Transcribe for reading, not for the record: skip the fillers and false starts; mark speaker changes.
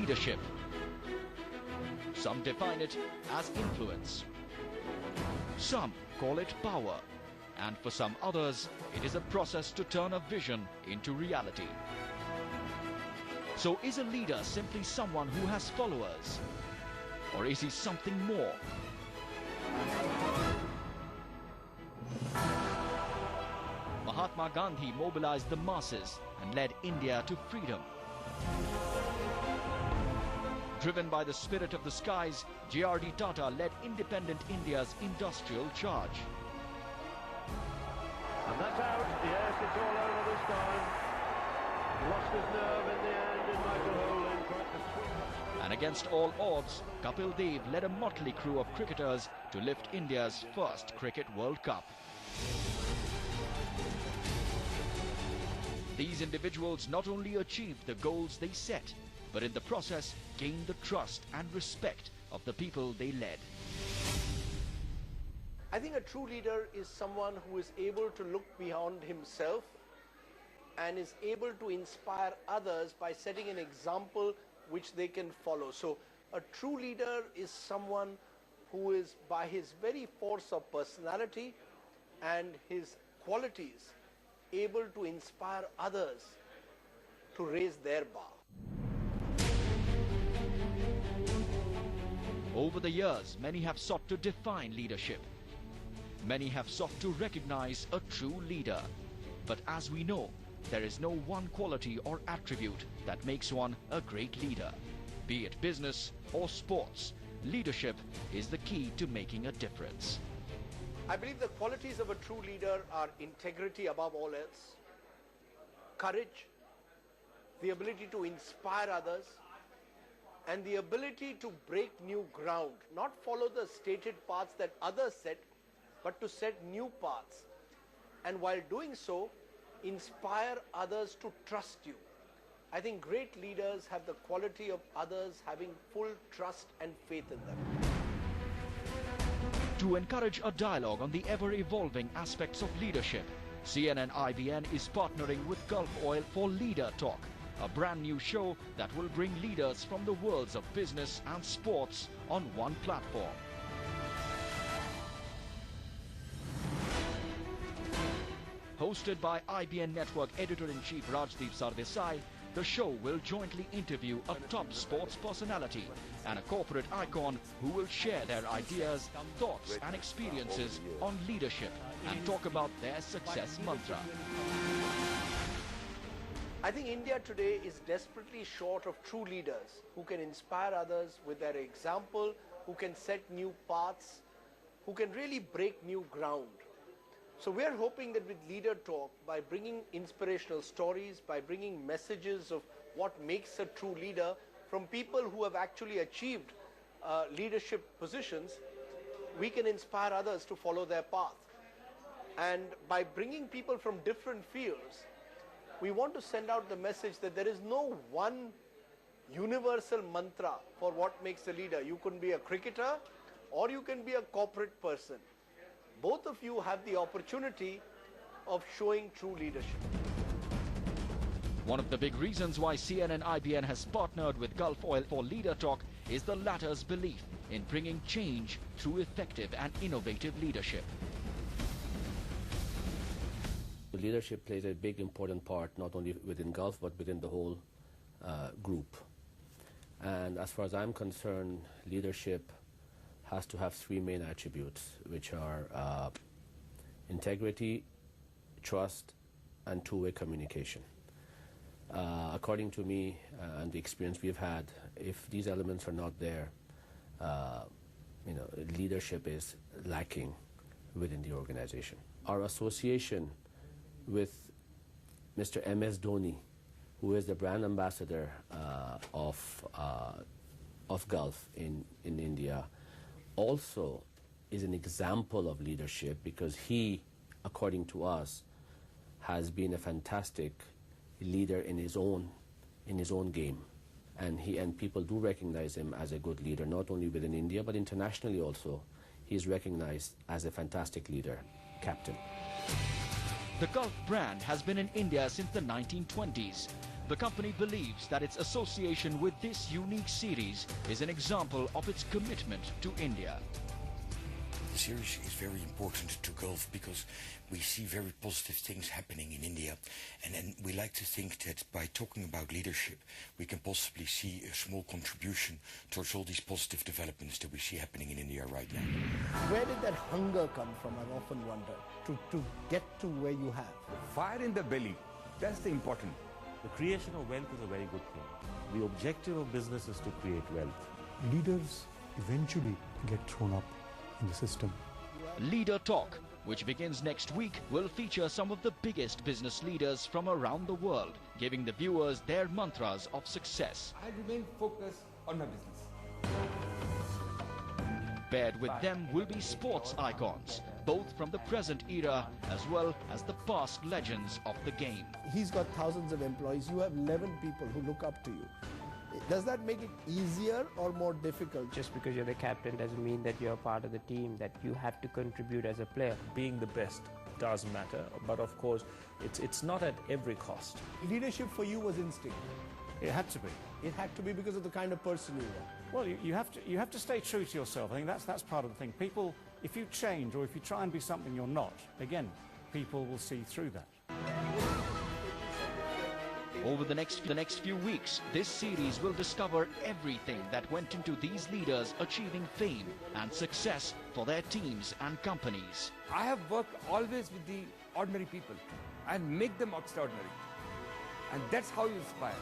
Speaker 1: leadership. Some define it as influence. Some call it power. And for some others, it is a process to turn a vision into reality. So is a leader simply someone who has followers? Or is he something more? Mahatma Gandhi mobilized the masses and led India to freedom. Driven by the spirit of the skies, J.R.D. Tata led independent India's industrial charge.
Speaker 2: And that's out. Yes, it's all over this time. Lost his nerve in the end in Michael Holding. Tried to swing.
Speaker 1: And against all odds, Kapil Dev led a motley crew of cricketers to lift India's first Cricket World Cup. These individuals not only achieved the goals they set, but in the process gained the trust and respect of the people they led.
Speaker 3: I think a true leader is someone who is able to look beyond himself and is able to inspire others by setting an example which they can follow. So a true leader is someone who is, by his very force of personality and his qualities, able to inspire others to raise their bar.
Speaker 1: Over the years, many have sought to define leadership. Many have sought to recognize a true leader. But as we know, there is no one quality or attribute that makes one a great leader. Be it business or sports, leadership is the key to making a difference.
Speaker 3: I believe the qualities of a true leader are integrity above all else, courage, the ability to inspire others, and the ability to break new ground, not follow the stated paths that others set, but to set new paths. And while doing so, inspire others to trust you. I think great leaders have the quality of others having full trust and faith in them.
Speaker 1: To encourage a dialogue on the ever-evolving aspects of leadership, CNN-IBN is partnering with Gulf Oil for Leader Talk, a brand new show that will bring leaders from the worlds of business and sports on one platform. Hosted by IBN Network Editor-in-Chief Rajdeep Sardesai, the show will jointly interview a top sports personality and a corporate icon who will share their ideas, thoughts and experiences on leadership and talk about their success mantra.
Speaker 3: I think India today is desperately short of true leaders who can inspire others with their example, who can set new paths, who can really break new ground. So we are hoping that with Leader Talk, by bringing inspirational stories, by bringing messages of what makes a true leader from people who have actually achieved leadership positions, we can inspire others to follow their path. And by bringing people from different fields, we want to send out the message that there is no one universal mantra for what makes a leader. You can be a cricketer or you can be a corporate person. Both of you have the opportunity of showing true leadership.
Speaker 1: One of the big reasons why CNN-IBN has partnered with Gulf Oil for Leader Talk is the latter's belief in bringing change through effective and innovative leadership.
Speaker 4: Leadership plays a big important part not only within Gulf but within the whole group. And as far as I'm concerned, leadership has to have three main attributes, which are integrity, trust, and two-way communication. According to me and the experience we've had, if these elements are not there, leadership is lacking within the organization. Our association with Mr. M.S. Dhoni, who is the brand ambassador of Gulf in India, also is an example of leadership because he, according to us, has been a fantastic leader in his own game, and people do recognize him as a good leader, not only within India but internationally also. He is recognized as a fantastic leader, captain.
Speaker 1: The Gulf brand has been in India since the 1920s, The company believes that its association with this unique series is an example of its commitment to India.
Speaker 5: The series is very important to Gulf because we see very positive things happening in India, and we like to think that by talking about leadership we can possibly see a small contribution towards all these positive developments that we see happening in India right now.
Speaker 3: Where did that hunger come from, I've often wondered, to get to where you have?
Speaker 6: Fire in the belly, that's the important.
Speaker 7: The creation of wealth is a very good thing. The objective of business is to create wealth.
Speaker 8: Leaders eventually get thrown up in the system.
Speaker 1: Leader Talk, which begins next week, will feature some of the biggest business leaders from around the world, giving the viewers their mantras of success.
Speaker 6: I remain focused on my business.
Speaker 1: Paired with them will be sports icons, both from the present era as well as the past legends of the game.
Speaker 3: He's got thousands of employees. You have 11 people who look up to you. Does that make it easier or more difficult?
Speaker 9: Just because you're the captain doesn't mean that you're part of the team, that you have to contribute as a player.
Speaker 10: Being the best does matter, but of course it's not at every cost.
Speaker 3: Leadership for you was instinct.
Speaker 10: It had to be.
Speaker 3: It had to be because of the kind of person you were.
Speaker 10: Well, you have to stay true to yourself. I think that's part of the thing. People, if you change or if you try and be something you're not, again, people will see through that.
Speaker 1: Over the next few weeks, this series will discover everything that went into these leaders achieving fame and success for their teams and companies.
Speaker 6: I have worked always with the ordinary people and make them extraordinary. And that's how you inspire.